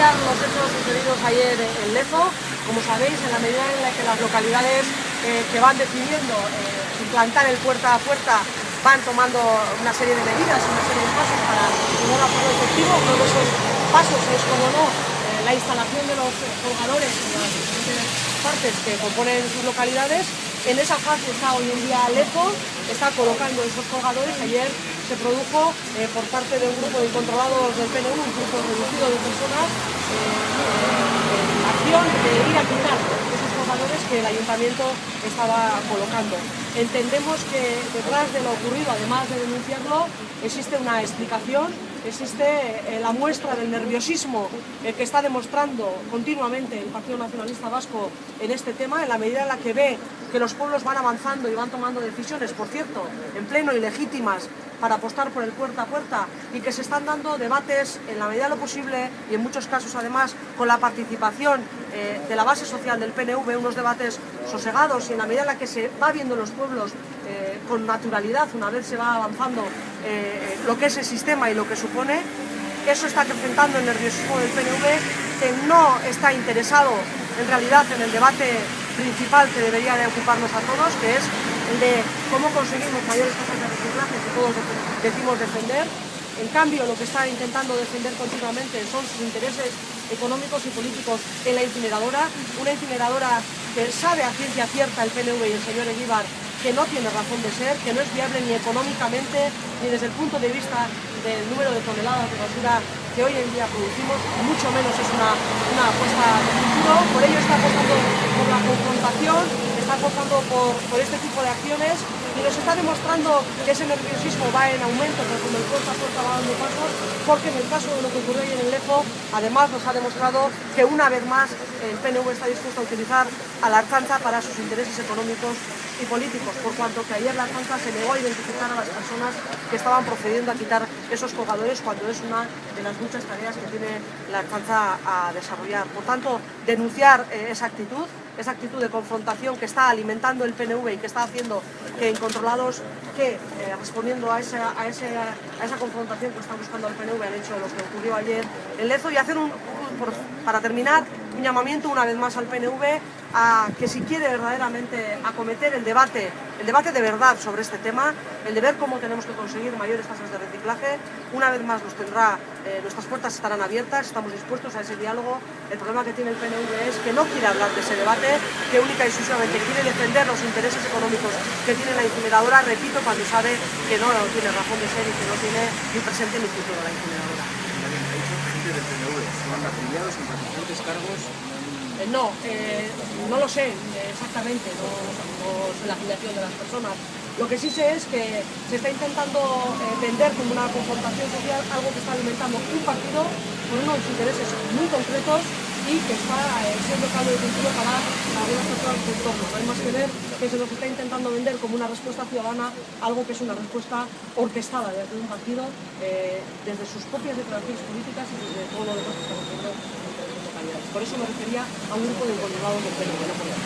denunciar los hechos sucedidos ayer en Lezo. Como sabéis, en la medida en la que las localidades que van decidiendo implantar el puerta a puerta van tomando una serie de medidas, una serie de pasos para poder hacerlo efectivo. Uno de esos pasos es, como no, la instalación de los colgadores en las diferentes partes que componen sus localidades. En esa fase está hoy en día Lezo, está colocando esos colgadores. Ayer se produjo por parte de un grupo de incontrolados del PNV, un grupo reducido de personas, la acción de ir a quitar esos colgadores que el ayuntamiento estaba colocando. Entendemos que detrás de lo ocurrido, además de denunciarlo, existe una explicación, existe la muestra del nerviosismo que está demostrando continuamente el Partido Nacionalista Vasco en este tema, en la medida en la que ve que los pueblos van avanzando y van tomando decisiones, por cierto, en pleno ilegítimas, para apostar por el puerta a puerta, y que se están dando debates en la medida de lo posible y en muchos casos además con la participación de la base social del PNV, unos debates sosegados, y en la medida en la que se va viendo los pueblos con naturalidad una vez se va avanzando lo que es el sistema y lo que supone. Eso está acrecentando el nerviosismo del PNV, que no está interesado en realidad en el debate principal que debería de ocuparnos a todos, que es el de cómo conseguimos mayores tasas de reciclaje que todos decimos defender. En cambio, lo que está intentando defender continuamente son sus intereses económicos y políticos en la incineradora, una incineradora que sabe a ciencia cierta el PNV y el señor Eguíbar que no tiene razón de ser, que no es viable ni económicamente ni desde el punto de vista del número de toneladas de basura que hoy en día producimos, mucho menos es una apuesta de futuro. Por ello está apostando por la confrontación, está apostando por este tipo de acciones, y nos está demostrando que ese nerviosismo va en aumento cuando el puerta a puerta va dando pasos, porque en el caso de lo que ocurrió ayer en Lezo, además nos ha demostrado que una vez más el PNV está dispuesto a utilizar a la Ertzaintza para sus intereses económicos y políticos, por cuanto que ayer la Ertzaintza se negó a identificar a las personas que estaban procediendo a quitar esos colgadores, cuando es una de las muchas tareas que tiene la Ertzaintza a desarrollar. Por tanto, denunciar esa actitud de confrontación que está alimentando el PNV y que está haciendo que incontrolados, que respondiendo a esa confrontación que está buscando el PNV, han hecho lo que ocurrió ayer en Lezo, y hacer para terminar, un llamamiento una vez más al PNV a que, si quiere verdaderamente acometer el debate de verdad sobre este tema, el de ver cómo tenemos que conseguir mayores tasas de reciclaje, una vez más nuestras puertas estarán abiertas, estamos dispuestos a ese diálogo. El problema que tiene el PNV es que no quiere hablar de ese debate, que única y exclusivamente quiere defender los intereses económicos que tiene la incineradora, repito, cuando sabe que no tiene razón de ser y que no tiene ni presente ni futuro la incineradora. Del PNV, ¿son afiliados, simpatizantes, cargos? No lo sé exactamente, no sé la afiliación de las personas. Lo que sí sé es que se está intentando vender como una confrontación social algo que está alimentando un partido con unos intereses muy concretos y que está siendo caldo de cultivo para algunas personas de entorno. No hay más que ver que se nos está intentando vender como una respuesta ciudadana algo que es una respuesta orquestada desde un partido, desde sus propias declaraciones políticas y desde todo lo demás que estamos viendo en diferentes localidades. Por eso me refería a un grupo de incontrolados del PNV, no por la